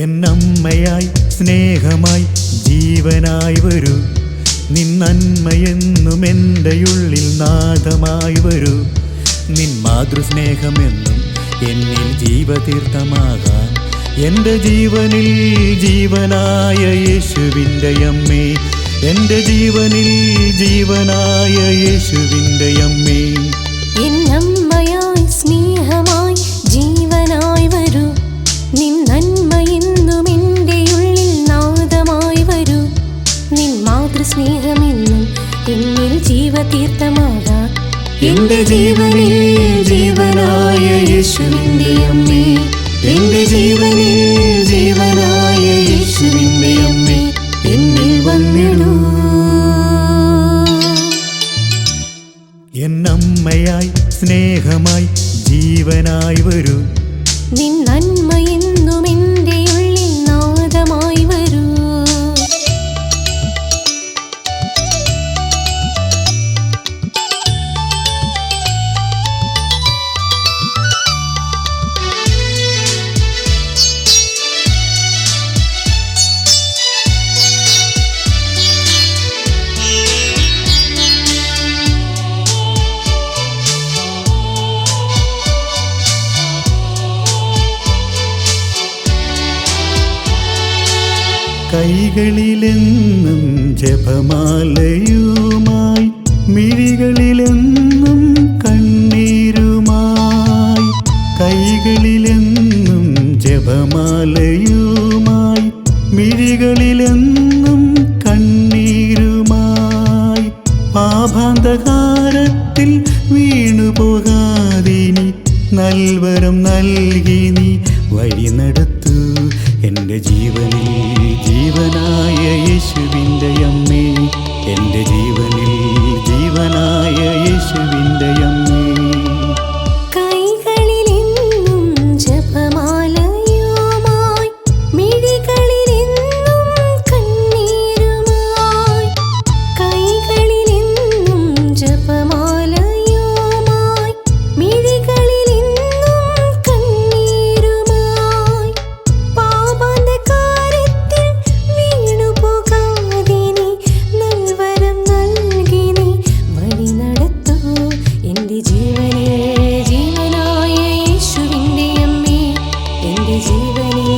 എന്നമ്മയായി സ്നേഹമായി ജീവനായി വരൂ. നിൻ നന്മയെന്നും എൻ്റെയുള്ളിൽ നാദമായി വരൂ. നിൻ മാതൃസ്നേഹമെന്നും എന്നിൽ ജീവതീർത്ഥമാകാൻ എൻ്റെ ജീവനിൽ ജീവനായ യേശുവിൻ്റെ അമ്മേ, എൻ്റെ ജീവനിൽ ജീവനായ യേശുവിൻ്റെ അമ്മേ. എന്നമ്മയായി സ്നേഹമായി ജീവനായി വരൂ. നിൻ നന്മയെന്നും എൻ്റെ ഉള്ളിൽ നാദമായി വരൂ. നിൻ മാതൃസ്നേഹമെന്നും എന്നിൽ ജീവതീർത്ഥമാകാൻ എൻ്റെ ജീവനിൽ ജീവനായ യേശുവിൻ്റെ അമ്മേ, എൻ്റെ ജീവനിൽ ജീവനായ യേശുവിൻ്റെ അമ്മേ, എന്നിൽ വന്നിടൂ. എന്നമ്മയായി സ്നേഹമായി ജീവനായി വരൂ. നിൻ നന്മയെന്നും എൻ്റെ ഉള്ളിൽ നാദമായി വരൂ. കൈകളിലെന്നും ജപമാലയുമായി, മിഴികളിലെന്നും കണ്ണീരുമായി. കൈകളിലെന്നും ജപമാലയുമായി, മിഴികളിലെന്നും കണ്ണീരുമായി. പാപാന്ധകാരത്തിൽ വീണുപോകാതിനി നൽവരം നൽകി നീ വഴി നടത്തൂ. എൻ്റെ ജീവനിൽ ജീവനായ യേശുവിൻ്റെ അമ്മേ, എൻ്റെ ജീവനിൽ ജീവനായ യേശുവിൻ്റെ അമ്മേ. കൈകളിലെന്നും ജപമാലയുമായി, മിഴികളിലെന്നും കണ്ണീരുമായി. കൈകളിലെന്നും ജപമാലയുമായി, മിഴികളിലെന്നും കണ്ണീരുമായി. പാപാന്ധകാരത്തിൽ വീണുപോകാതെ നീ നൽവരം നൽകി നീ വഴി നടത്തൂ. എൻ്റെ ജീവനിൽ ജീവനായ യേശുവിൻ്റെ അമ്മേ, എൻ്റെ ജീവനിൽ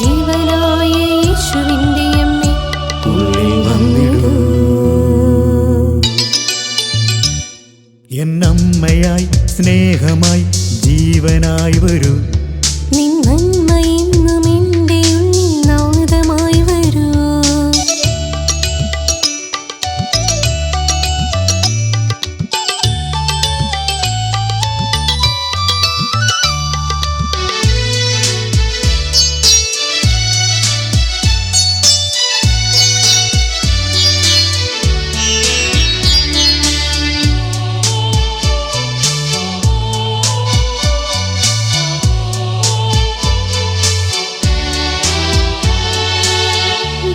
ജീവനായ യേശുവിൻ്റെ അമ്മേ, ഉള്ളിൽ വന്നിടൂ. എന്നമ്മയായി സ്നേഹമായി ജീവനായി വരൂ. നിൻ നന്മയെന്നും എൻ്റെ ഉള്ളിൽ നാദമായി വരൂ.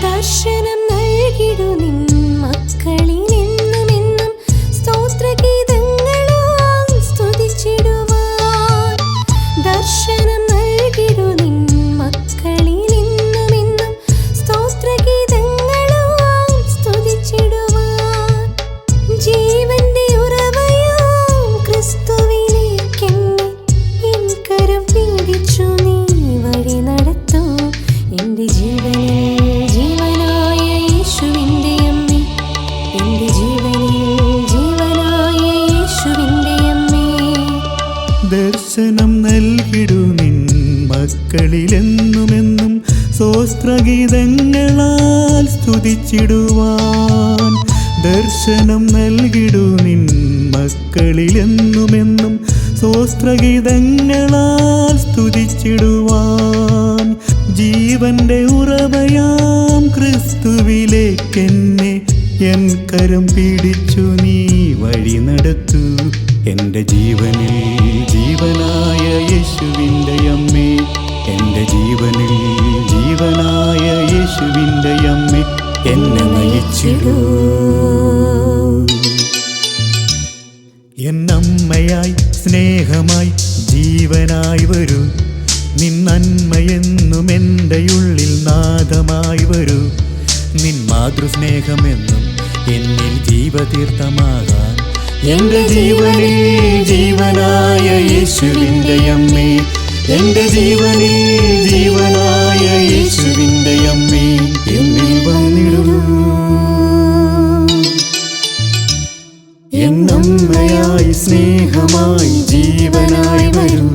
ദർശനം നൽകിടു നിൻ മക്കളിലെന്നുമെന്നും സ്തോത്രഗീതങ്ങളാൽ സ്തുതിച്ചിടുവാൻ. ദർശനം നൽകിടു നിൻ മക്കളിലെന്നുമെന്നും സ്തോത്രഗീതങ്ങളാൽ സ്തുതിച്ചിടുവാൻ. ജീവന്റെ ഉറവയാം ക്രിസ്തുവിലേക്കെന്നെ എൻ കരം പിടിച്ചു നീ വഴി നടത്തൂ. എൻ്റെ ജീവനിൽ ജീവനായ യേശുവിൻ്റെ അമ്മേ, എൻ്റെ ജീവനിൽ ജീവനായ യേശുവിൻ്റെ അമ്മേ. ദർശനം നൽകിടു നിൻ മക്കളിലെന്നുമെന്നും സ്തോത്രഗീതങ്ങളാൽ സ്തുതിച്ചിടുവാൻ. ദർശനം നൽകിടു നിൻ മക്കളിലെന്നുമെന്നും സ്തോത്രഗീതങ്ങളാൽ സ്തുതിച്ചിടുവാൻ. ജീവന്റെ ഉറവയാം ക്രിസ്തുവിലേക്കെന്നെ എൻ കരം പിടിച്ചു നീ വഴി നടത്തൂ. എൻ്റെ ജീവനിൽ ജീവനായ യേശുവിൻ്റെ അമ്മേ, എൻ്റെ ജീവനിൽ ജീവനായ യേശുവിൻ്റെ അമ്മേ, എന്നെ നയിച്ചിടൂ. എന്നമ്മയായി സ്നേഹമായി ജീവനായി വരൂ. നിൻ നന്മയെന്നും എൻ്റെ ഉള്ളിൽ നാദമായി വരൂ. നിൻ മാതൃസ്നേഹമെന്നും എന്നിൽ ജീവതീർത്ഥമാകാൻ എൻ്റെ ജീവനിൽ ജീവനായ യേശുവിൻ്റെ അമ്മേ, എൻ്റെ ജീവനിൽ ജീവനായ യേശുവിൻ്റെ അമ്മേ, എന്നിൽ വന്നിടൂ. എന്നമ്മയായി സ്നേഹമായി ജീവനായി വരൂ.